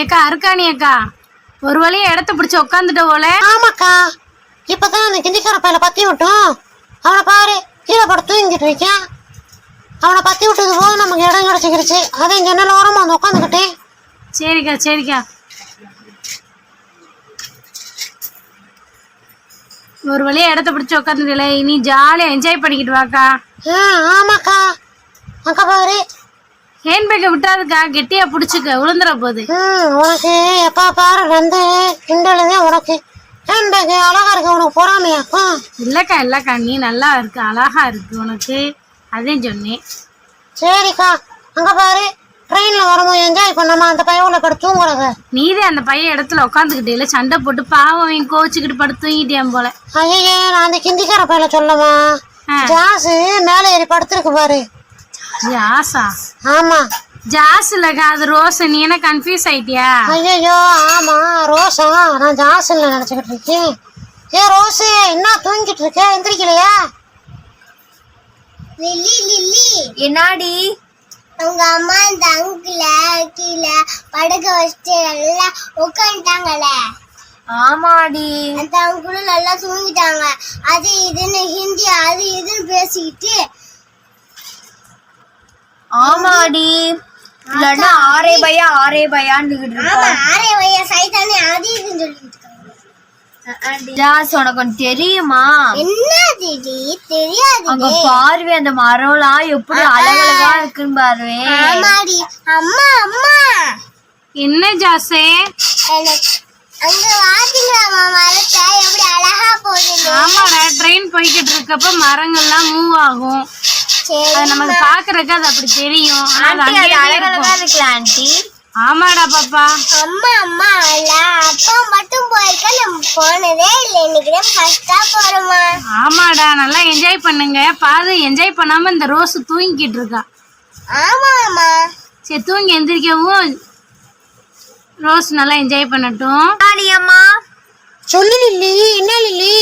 ஏக்கா அருக்காணி அக்கா, ஒரு வழியா இடத்த பிடிச்சி உட்காந்துட்ட போல. ஆமாக்கா, இப்பதான் அந்த கிந்திக்கார பையில பத்தி விட்டோம். அவனை பாரு, கீழே படுத்து தூங்கிட்டு இருக்கான். அவனை பத்தி விட்டது போது நமக்கு இடம் கிடைச்சிக்கிடுச்சு. அதை ஜன்னல் ஓரமா வந்து உட்காந்துக்கிட்டேன். சரிக்கா சரிக்கா, ஒரு வழியா இடத்த பிடிச்சி உட்காந்துட்டல, இனி ஜாலியா என்ஜாய் பண்ணிக்கிட்டு வாக்கா. ஆமாக்கா, அக்கா பாரு, ஹேண்ட் பேக்கை விட்டாதுக்கா, கெட்டியா பிடிச்சிக்க, விழுந்துற போகுது. உனக்கு எப்பா பாரு வந்து கிண்டலுதான். உனக்கு ஹேண்ட் பேக் அழகா இருக்கு, உனக்கு பொறாமையாக்கும். இல்லக்கா இல்லக்கா, நீ நல்லா இருக்கு, அழகா இருக்கு உனக்கு, அதையும் சொன்னேன். சரிக்கா, அங்க பாரு, ட்ரெயின்ல வரும்போது என்ஜாய் பண்ணாம அந்த பையன் படுத்து தூங்குறத. நீதே அந்த பையன் இடத்துல உட்காந்துக்கிட்டே சண்டை போட்டு பாவம் கோச்சுக்கிட்டு படுத்து தூங்கிட்டேன் போல. ஐயே, நான் அந்த கிந்திக்கார பையில சொல்லமா, ஜாசு மேல ஏறி படுத்துருக்கு பாரு. ஜாஸா? ஆமா, ஜாஸ் இல்லக்கா, அது ரோஸ். நீ என்ன கன்ஃபியூஸ் ஆயிட்டியா? ஐயோ ஆமா ரோஸா, நான் ஜாஸ் இல்ல நினைச்சுக்கிட்டு இருக்கேன். ரோஸு, என்ன தூங்கிட்டு இருக்க, எந்திரிக்கலையா? லில்லி லில்லி, என்னாடி? உங்க அம்மா இந்த அங்குல கீழே படுக்க வச்சுட்டு நல்லா உட்காந்துட்டாங்கல்ல. ஆமாடி, அந்த அங்குளும் நல்லா தூங்கிட்டாங்க. அது இதுன்னு ஹிந்தி அது இதுன்னு பேசிக்கிட்டு. ஆமாடி, இல்லன்னா ஆரே பயான்னு ஆமா, ஆரே பையா சைத்தானே அது இதுன்னு சொல்லிட்டு ஜாஸ், உனக்கு ஒன்று தெரியுமா? என்ன திடி தெரியாது. அங்க பார்வை அந்த மரம்லாம் எப்படி அழகழகா இருக்குன்னு பாருவே. ஆமாடி, அம்மா அம்மா. என்ன ஜாஸே? அங்க வாத்திங்களா மரத்தை எப்படி அழகா போகுது. ஆமாடா, ட்ரெயின் போய்கிட்டு இருக்கப்ப மரங்கள்லாம் மூவ் ஆகும். அது நமக்கு பாக்குறதுக்கு அது அப்படி தெரியும். அழகழகா இருக்குல்ல ஆண்டி? ஆமாடா பாப்பா. அம்மா அம்மா இல்ல, அப்பா மட்டும் போயிருக்க, நம்ம போனதே இல்லை. இன்னைக்குதான் ஃபர்ஸ்டா போறோமா. ஆமாடா, நல்லா என்ஜாய் பண்ணுங்க. பாரு, என்ஜாய் பண்ணாம இந்த ரோஸ் தூங்கிட்டு இருக்கா. ஆமா அம்மா. சரி, தூங்கி எந்திரிக்கவும் ரோஸ் நல்லா என்ஜாய் பண்ணட்டும். அம்மா சொல்லு லில்லி. என்ன லில்லி?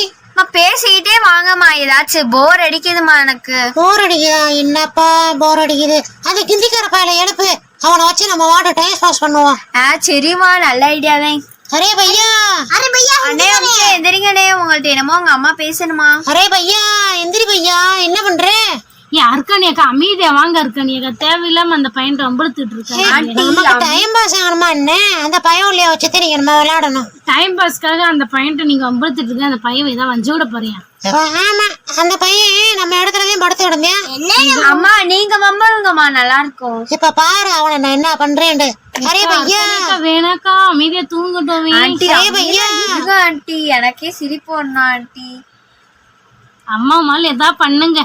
பேசிக்கிட்டே வாங்கம்மா, ஏதாச்சும் போர் அடிக்குதுமா எனக்கு. போர் அடிக்குதா? என்னப்பா போர் அடிக்குது? அந்த கிந்திக்கார பையில எடுப்பு, அவனை வச்சு நம்ம வாட்ட டைம் பாஸ் பண்ணுவோம். சரிம்மா, நல்ல ஐடியா தான். அரே பையா, அரே பையா, அண்ணே எந்திரிங்கண்ணே, உங்கள்ட்ட என்னமோ உங்க அம்மா பேசணுமா? அரே பையா எந்திரி பையா, என்ன பண்ற? ஏன் அர்க்கானி அக்கா, அமைதியா வாங்க அர்க்கானி அக்கா, தேவையில்லாம அந்த பையன் ரொம்பழுத்துட்டு இருக்காங்க. நமக்கு டைம் பாஸ் ஆகணுமா என்ன? அந்த பையன் இல்லையா வச்சு நீங்க நம்ம விளையாடணும். டைம் பாஸ்க்காக அந்த பையன்ட்ட நீங்க வம்பழுத்துட்டு இருக்க, அந்த பையன் ஏதாவது வஞ்சு விட போறியா? ஆமா, அந்த பையன் நம்ம இடத்துலதான் படுத்து விடுங்க. அம்மா நீங்க வம்பளுங்கம்மா, நல்லா இருக்கும். இப்ப பாரு அவனை நான் என்ன பண்றேன். அரே பையா வேணாக்கா, அமைதியா தூங்கட்டும். ஆண்டி, எனக்கே சிரிப்பு ஒண்ணா ஆண்டி. அம்மா மேல ஏதாவது பண்ணுங்க.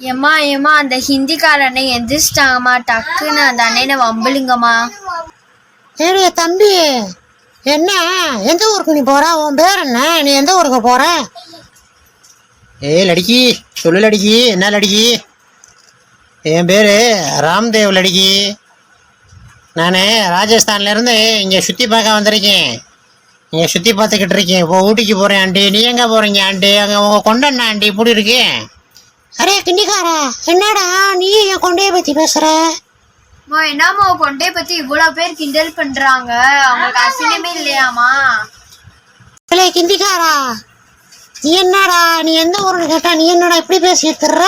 ஏம்மா அந்த ஹிந்திக்காரனை எந்திரிச்சிட்டாங்கம்மா, டக்குன்னு அந்த அண்ணனை வம்பளுங்கம்மா. ஏடி தம்பி, என்ன எந்த ஊருக்கு நீ போற? உன் பேர் என்ன? நீ எந்த ஊருக்கு போற? லடிக்கி, சொல்லு லடிக்கி. என்ன லடிக்கி? என் பேர் ராம்தேவ் லடிக்கி. நான் ராஜஸ்தான்லேருந்து இங்கே சுற்றி பார்க்க வந்திருக்கேன். இங்கே சுற்றி பார்த்துக்கிட்டு இருக்கேன். இப்போ ஊட்டிக்கு போகிறேன் ஆண்டி. நீ எங்கே போகிறீங்க ஆண்டி? அங்கே உங்கள் கொண்டண்ணா ஆண்டி இப்படி இருக்கு. அரே கிண்டிக்காரா, என்னடா நீ என் கொண்டைய பற்றி பேசுகிற? என்னம்மா கொண்டே பற்றி இவ்வளோ பேர் கிண்டல் பண்ணுறாங்க, அவங்களுக்கு அசிங்கமே இல்லையாம்மா? இல்லை கிண்டிக்காரா, நீ என்னடா, நீ எந்த ஊருன்னு கேட்டா நீ என்னடா இப்படி பேசிட்டுற?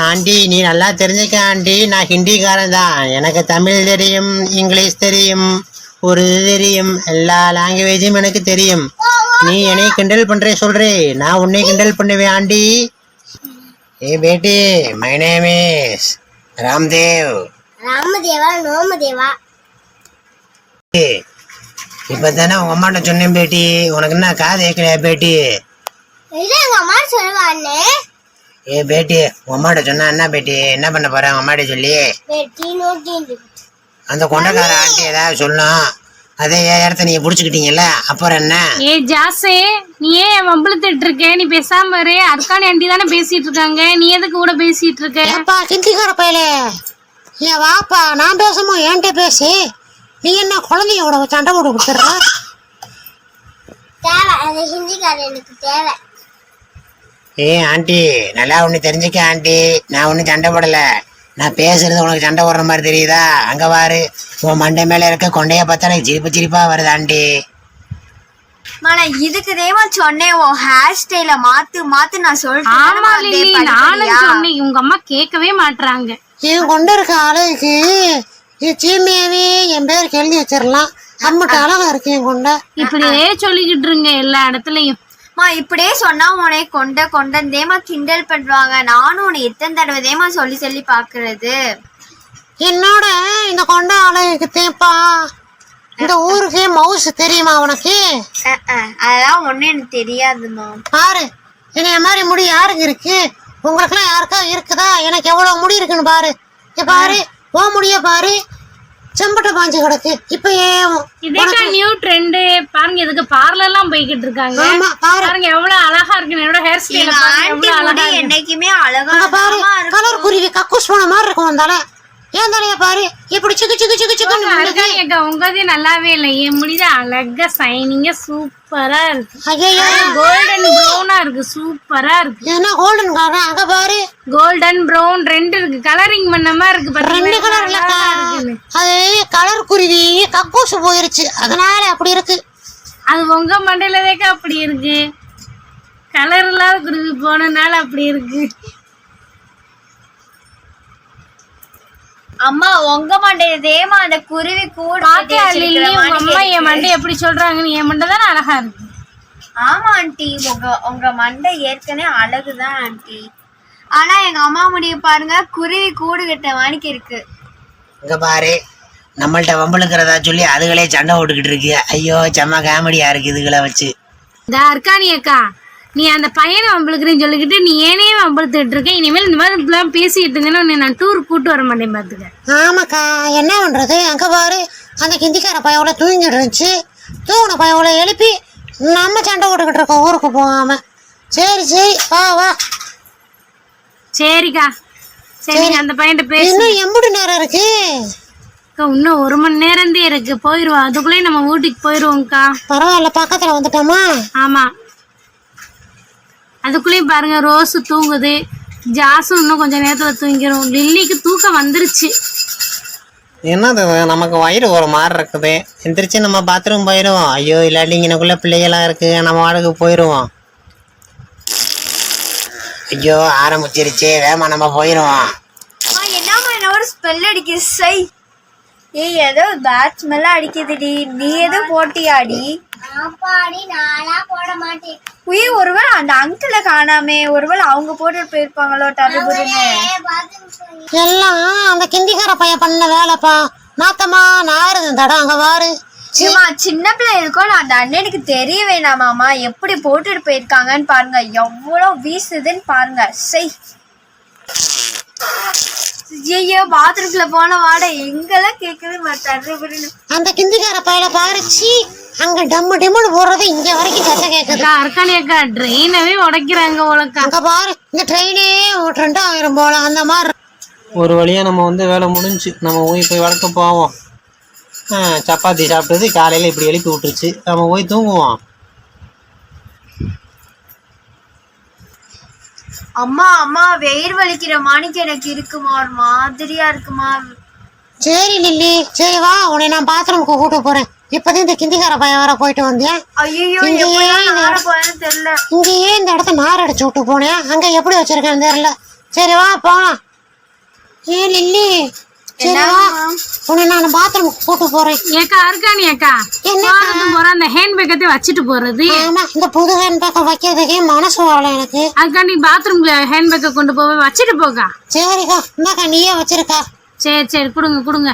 ஆண்டி, நீ நல்லா தெரிஞ்சுக்க ஆண்டி. நான் ஹிந்திக்காரன் தான். எனக்கு தமிழ் தெரியும், இங்கிலீஷ் தெரியும், உருது தெரியும், எல்லா லாங்குவேஜும் எனக்கு தெரியும். நீ என்னை கிண்டல் பண்றே சொல்றே, நான் உன்னை கிண்டல் பண்ணுவேன் ஆண்டி. பேட்டி, மை நேம் இஸ் ராம்தேவ். ராமதேவா நோமதேவா. இப்பதானே உங்க அம்மாட்ட சொன்னேன் பேட்டி. உனக்கு என்ன காது கேட்கலையா பேட்டி? இல்ல, எங்க அம்மா சொல்லுவாண்ணே. பேட்டி, உங்க அம்மாட்ட சொன்னா என்ன பேட்டி? என்ன பண்ண போற உங்க அம்மாட்ட சொல்லி? அந்த கொண்டக்கார ஆண்டி ஏதாவது சொல்லணும். அதே இடத்த நீங்க புடிச்சுக்கிட்டீங்கல்ல, அப்புறம் என்ன? ஜாஸே, நீ ஏன் வம்பளுத்துட்டு இருக்க? நீ பேசாம இரு. அர்க்கானி ஆண்டி தானே பேசிட்டு இருக்காங்க, நீ எதுக்கு கூட பேசிட்டு இருக்க? ஏப்பா கிந்திக்கார பையலே, ஏன் வாப்பா, நான் பேசுமோ என்கிட்ட பேசி. நீ என்ன குழந்தையோட சண்டை போட்டு கொடுத்துற? தேவை, அந்த ஹிந்திக்காரன் எனக்கு தேவை. ஆண்டி நல்லா ஒண்ணு தெரிஞ்சுக்க ஆண்டி, நான் ஒன்னும் சண்டை போடல. நான் பேசுறது உனக்கு சண்டை போடுற மாதிரி தெரியுதா? அங்க பாரு, உன் மண்டை மேல இருக்க கொண்டைய பார்த்தா எனக்கு சிரிப்பா வருது ஆண்டி. நான் இதுக்கு தேவா சொன்னேன், உன் ஹேர் ஸ்டைல மாத்து நான் ஆமா லில்லி, நானும் சொல்லிட்டேன். சொன்னேன், உங்க அம்மா கேட்கவே மாட்றாங்க. என் கொண்ட இருக்க அழகுக்கு சீமையாவே என் பேருக்கு எழுதி வச்சிடலாம். அம்மட்டு அழகா இருக்கு என் கொண்ட. இப்படியே சொல்லிக்கிட்டு இருங்க எல்லா இடத்துலயும். இப்படியே சொன்னா உன்னை கொண்ட தேமா கிண்டல் பண்ணுவாங்க. நானும் உன்னை எத்தனை தடவை தேமா சொல்லி பாக்குறது. என்னோட இந்த கொண்ட அழகுக்கு தேப்பா இந்த ஊருக்கு மவுசு தெரியுமா உனக்கு? அதெல்லாம் ஒண்ணு எனக்கு தெரியாதுமா. பாரு, என்னைய மாதிரி முடி யாருக்கு இருக்கு? உங்களுக்குலாம் யாருக்கா இருக்குதா? எனக்கு எவ்வளவு முடி இருக்குன்னு பாரு. பாரு, ஓ முடிய பாரு, செம்பட்ட பாஞ்சு கிடக்கு. இப்ப இதேக்கா நியூ ட்ரெண்ட் பாருங்க. இதுக்கு பார்லர் எல்லாம் போய்கிட்டு இருக்காங்க. ஆமா, பாரு பாருங்க எவ்வளவு அழகா இருக்கு. என்னோட ஹேர் ஸ்டைல் பாருங்க எவ்வளவு அழகா இருக்கு. என்னைக்குமே அழகா பாரு, கலர் குருவி கக்கூஸ் போன மாதிரி இருக்கும் வந்தால. ஏன் தலைய பாரு இப்படி சிக்கு சிக்கு சிக்கு சிக்கு. உங்கதே நல்லாவே இல்லை. என் முடிதான் அழகா சைனிங்கா சூப்பரா இருக்கு. ஐயோ, கோல்டன் ப்ரௌனா இருக்கு, சூப்பரா இருக்கு. என்ன கோல்டன் கலர்? அங்க பாரு, கோல்டன் ப்ரௌன் ரெண்டு இருக்கு. கலரிங் பண்ண மாதிரி இருக்கு. ரெண்டு கலர் இல்லக்கா, அது கலர் குருவி கக்கூஸ் போயிருச்சு, அதனால அப்படி இருக்கு. அது உங்க மண்டையிலதேக்கா அப்படி இருக்கு. கலர் இல்லாத குருவி போனனால அப்படி இருக்கு. அம்மா உங்க மண்டை தேமா அந்த குருவி கூட உங்க அம்மா என் மண்டை எப்படி சொல்றாங்கன்னு. என் மண்டை தானே அழகா இருக்கு. ஆமா ஆண்டி, உங்க மண்டை ஏற்கனவே அழகுதான் ஆண்டி. ஆனா எங்க அம்மா முடிய பாருங்க, குருவி கூடு கட்ட வாணிக்கு இருக்கு. இங்க பாரு, நம்மள்ட்ட வம்பளுக்கிறதா சொல்லி அதுகளே சண்டை போட்டுக்கிட்டு இருக்கு. ஐயோ செம்ம காமெடியா இருக்கு இதுகளை வச்சு. இந்த அர்க்கானி அக்கா, நீ அந்த பையனை வம்பளுக்குறேன்னு சொல்லிக்கிட்டு நீ ஏனே வம்பளுத்துட்டு இருக்க. இனிமேல் இந்த மாதிரி இப்பெல்லாம் பேசிட்டு இருந்தேன்னா நான் டூர் கூட்டு வர மாட்டேன் பாத்துக்க. ஆமாக்கா, என்ன பண்றது? அங்க பாரு, அந்த ஹிந்திக்கார பையோட தூங்கிட்டு இருந்துச்சு. தூங்கின பையோட எழுப்பி நம்ம சண்டை போட்டுக்கிட்டு இருக்கோம் ஊருக்கு போகாம. சரி சரி, வா வா. சரிக்கா, சரி அந்த பையன்கிட்ட பேசு. இன்னும் எம்புடு நேரம் இருக்கு? இன்னும் 1 மணி நேரம் தான் இருக்கு, போயிருவோம். அதுக்குள்ளேயே நம்ம ஊட்டிக்கு போயிருவோம்க்கா. பரவாயில்ல, பக்கத்துல வந்துட்டோமா? ஆமா, அதுக்குள்ளேயும் பாருங்க ரோஸ் தூங்குது. ஜாஸும் இன்னும் கொஞ்சம் நேரத்துல தூங்கிடும். லில்லிக்கு தூக்கம் வந்துருச்சு. என்னது நமக்கு வயிறு ஒரு மாதிரி இருக்குது. எந்திரிச்சு நம்ம பாத்ரூம் போயிடுவோம். ஐயோ இல்லாட்டி இங்கனக்குள்ள பிள்ளைகளாம் இருக்கு, நம்ம வாடகை போயிடுவோம். ஐயோ ஆரம்பிச்சிருச்சு, வேமா நம்ம போயிடுவோம். என்னம்மா என்ன ஒரு ஸ்மெல் அடிக்குது. சை, ஏதோ பேட் ஸ்மெல் அடிக்குதுடி. நீ ஏதோ போட்டியாடி? ஆப்பாடி, நானா போட மாட்டேன். ஒருவேளை அந்த அங்கிள காணாமே, ஒருவேளை அவங்க போட்டு போயிருப்பாங்களோ டருபுருன்னு. எல்லாம் அந்த கிந்திக்கார பையன் பண்ண வேலைப்பா. நாத்தமா நாருது தடம். அங்க பாரு, சின்ன பிள்ளை இருக்கோ, நான் அந்த அண்ணனுக்கு தெரிய வேணாமாமா எப்படி போட்டுட்டு போயிருக்காங்கன்னு பாருங்க. எவ்வளவு வீசுதுன்னு பாருங்க. சை, ஐயோ பாத்ரூம்ல போன வாட எங்கெல்லாம் கேக்குது டருபுருன்னு. அந்த கிந்திக்கார பையல பாருச்சு, அங்க டம்மு டிம்முன்னு போடுறது இங்க வரைக்கும் சத்தம் கேக்குது. அர்க்கானி அக்கா, ட்ரெயினவே உடைக்கிறாங்க உலக்கா. அங்க பாரு, இந்த ட்ரெயினே 2,000 போல அந்த மாதிரி. ஒரு வழியா நம்ம வேலை முடிஞ்சு நம்ம போய் வடக்க போவோம். சப்பாத்தி சாப்பிட்டது காலையில இப்படி எழுப்பி விட்டுருச்சு. நம்ம போய் தூங்குவோம். அம்மா அம்மா, வெயிர் வலிக்கிற மாணிக்கு எனக்கு இருக்குமா, ஒரு மாதிரியா இருக்குமா. சரி லில்லி, சரி வா, உன்னை நான் பாத்ரூமுக்கு கூட்டு போறேன். இப்பதான் இந்த கிந்திக்கார பையன் வர போயிட்டு வந்தேன். ஐயோ, தெரியல. இங்கேயே இந்த இடத்த நார் அடிச்சு விட்டு போனேன். அங்க எப்படி வச்சிருக்கேன்னு தெரியல. சரி வா போலாம். ஏன் லில்லி, சரி வா, உன்னை நான் பாத்ரூமுக்கு கூட்டு போறேன். ஏக்கா அர்க்கானி அக்கா, போற அந்த ஹேண்ட் பேக்கத்தை வச்சுட்டு போறது. ஆமா, இந்த புது ஹேண்ட் பேக்கை வைக்கிறதுக்கே மனசு வரல எனக்கு. அதுக்காண்டி பாத்ரூம்ல ஹேண்ட் பேக்கை கொண்டு போய் வச்சுட்டு போக்கா. சரிக்கா, இந்தாக்கா நீயே வச்சிருக்கா. சரி சரி, கொடுங்க கொடுங்க.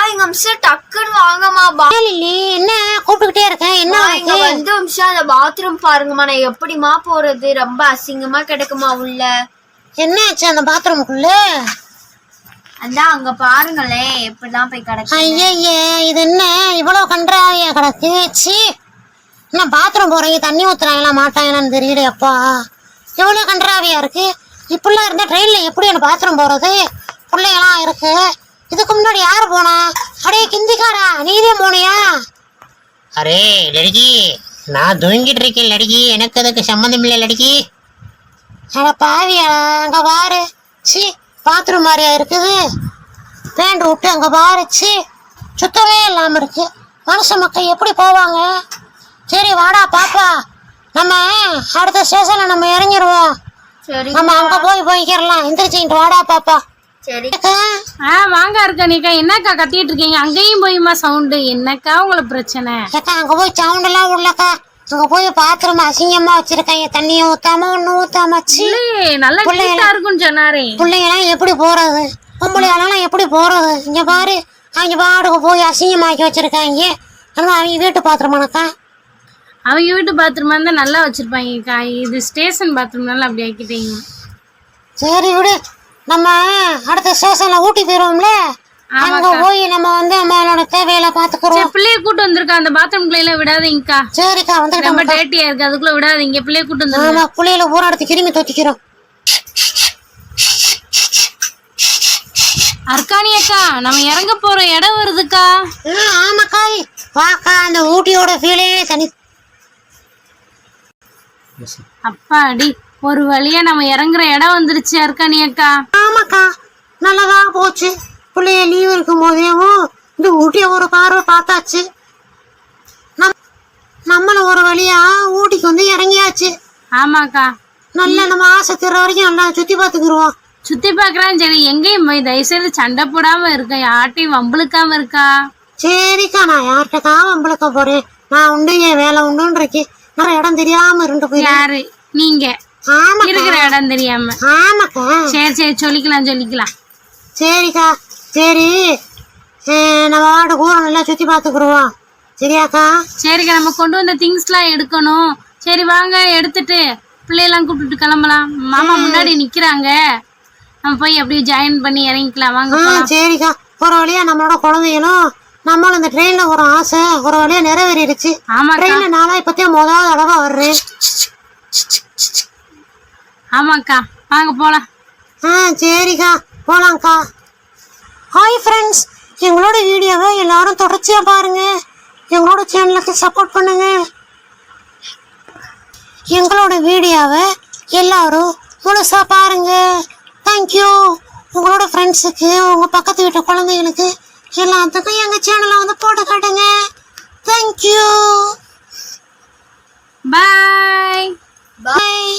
எங்க அம்சம் டக்குன்னு வாங்கம்மா. லில்லி, என்ன கூப்பிட்டுக்கிட்டே இருக்கேன்? என்ன இங்க வந்து அம்சம் அந்த பாத்ரூம் பாருங்கம்மா. நான் எப்படிமா போறது? ரொம்ப அசிங்கமா கிடக்குமா உள்ள. என்ன ஆச்சு அந்த பாத்ரூமுக்குள்ள? அதான் அங்க பாருங்களேன், எப்படிதான் போய் கிடக்கு. ஐயே, இது என்ன இவ்வளவு கன்றாவியா கிடக்கு? சி, என்ன பாத்ரூம் போறீங்க, தண்ணி ஊத்துறாங்களா மாட்டாங்களான்னு தெரியல. அப்பா, எவ்வளவு கன்றாவியா இருக்கு. இப்படிலாம் இருந்தா ட்ரெயின்ல எப்படி என்ன பாத்ரூம் போறது? பிள்ளைகளாம் இருக்கு. இதுக்கு முன்னாடி யாரு போனா? அடே கிந்திக்காரா, நீதே போனியா? அரே லड़की, நான் தூங்கிட்டு இருக்கேன் லடிக்கி, எனக்கு அதுக்கு சம்மந்தம் இல்லை லடிக்கி. அட பாவியா, அங்க பாரு. சி, பாத்ரூம் மாதிரியா இருக்குது. பேண்ட் விட்டு அங்க பாரு. சி, சுத்தமே இல்லாம இருக்கு. மனுஷ மக்கள் எப்படி போவாங்க? சரி வாடா பாப்பா, நம்ம அடுத்த ஸ்டேஷன்ல நம்ம இறங்கிடுவோம். சரி நம்ம அங்க போய்க்கிறலாம். எந்திரிச்சுட்டு வாடா பாப்பா. சரி அக்கா, வாங்க அர்க்கானியக்கா, என்னக்கா கத்திட்டு இருக்கீங்க? அங்கேயும் போயுமா சவுண்டு? என்னக்கா உங்களுக்கு பிரச்சனை? அக்கா அங்க போய் சவுண்ட் எல்லாம் உள்ளக்கா. அங்க போய் பாத்ரூம் அசிங்கமா வச்சிருக்காங்க. தண்ணியை ஊத்தாம ஒண்ணு ஊத்தாம. சி, இல்லையே, நல்லா நீட்டா இருக்குன்னு சொன்னாரே. பிள்ளைங்களாம் எப்படி போறது? பொம்பளையாலாம் எப்படி போறது? இங்க பாரு, அவங்க பாடுக்கு போய் அசிங்கமாக்கி வச்சிருக்காங்க. அதனால அவங்க வீட்டு பாத்திரமானக்கா. அவங்க வீட்டு பாத்ரூமா இருந்தா நல்லா வச்சிருப்பாங்கக்கா. இது ஸ்டேஷன் பாத்ரூம்னால அப்படி ஆக்கிட்டீங்க. சரி விடு, நம்ம அடுத்த ஸ்டேஷன்ல ஊட்டி போயிருவோம்ல, அங்க போய் நம்ம வந்து நம்மளோட தேவையில பாத்துக்கிறோம். பிள்ளைய கூட்டு வந்திருக்கா, அந்த பாத்ரூம்குள்ள எல்லாம் விடாதீங்கக்கா. சரிக்கா, ரொம்ப வந்துக்கிட்டோம். டேட்டியா இருக்கு, அதுக்குள்ள விடாதீங்க. பிள்ளைய கூட்டு வந்து ஆமா, புள்ளையில ஊற எடுத்து கிருமி தொத்திக்கிறோம். அர்க்கானியக்கா, நம்ம இறங்க போற இடம் வருதுக்கா. ஆமாக்கா, வாக்கா, அந்த ஊட்டியோட ஃபீலே தனி. அப்பாடி, ஒரு வழியா நம்ம இறங்குற இடம் வந்துருச்சு அர்க்கானியக்கா. ஆமாக்கா, நல்லதா போச்சு. பிள்ளைய லீவ் இருக்கும் போதேவும் இந்த ஊட்டிய ஒரு பார்வை பார்த்தாச்சு. நம்மளும் ஒரு வழியா ஊட்டிக்கு வந்து இறங்கியாச்சு. ஆமாக்கா, நல்லா நம்ம ஆசை தர வரைக்கும் நல்லா சுத்தி பார்த்துக்குருவோம். சுத்தி பாக்குறான். சரி, எங்கேயும் போய் தயவுசெய்து சண்டை போடாம இருக்க, யார்ட்டையும் வம்புழுக்காம இருக்கா. சரிக்கா, நான் யார்கிட்டக்கா வம்பளுக்க போறேன்? நான் உண்டு, என் வேலை உண்டுன்னு இருக்கேன். நான் இடம் தெரியாம இருந்து போய். யாரு நீங்க? ஆமாக்கா, இருக்கிற இடம் தெரியாம. ஆமாக்கா. சரி சரி, சொல்லிக்கலாம். சரிக்கா, சரி, நம்ம வாட ஊரை நல்லா சுத்தி பார்த்துக்குருவோம். சரியாக்கா? சரிக்கா, நம்ம கொண்டு வந்த திங்ஸ்லாம் எடுக்கணும். சரி வாங்க, எடுத்துட்டு பிள்ளையெல்லாம் கூப்பிட்டுட்டு கிளம்பலாம். மாமா முன்னாடி நிக்கிறாங்க, நம்ம போய் அப்படியே ஜாயின் பண்ணி இறங்கிக்கலாம். வாங்க போலாம். சரிக்கா, ஒரு வழியா நம்மளோட குழந்தைகளும் நம்மளும் இந்த ட்ரெயின்ல ஒரு ஆசை ஒரு வழியா நிறைவேறிடுச்சு. ஆமாக்கா, ட்ரெயின்ல நாளா இப்பத்தியும் முதல் தடவை வர்றேன். ஆமாக்கா, வாங்க போலாம். சரிக்கா, போலாம்க்கா. ஹாய் ஃப்ரெண்ட்ஸ், எங்களோட வீடியோவை எல்லாரும் தொடர்ச்சியா பாருங்க. எங்களோட சேனலுக்கு சப்போர்ட் பண்ணுங்க. எங்களோட வீடியோவை எல்லாரும் முழுசா பாருங்க. தேங்க்யூ. உங்களோட ஃப்ரெண்ட்ஸுக்கு, உங்க பக்கத்து வீட்டு குழந்தைகளுக்கு எல்லாத்துக்கும் எங்க சேனலை வந்து போட்டு காட்டுங்க. தேங்க்யூ. பாய். பாய்.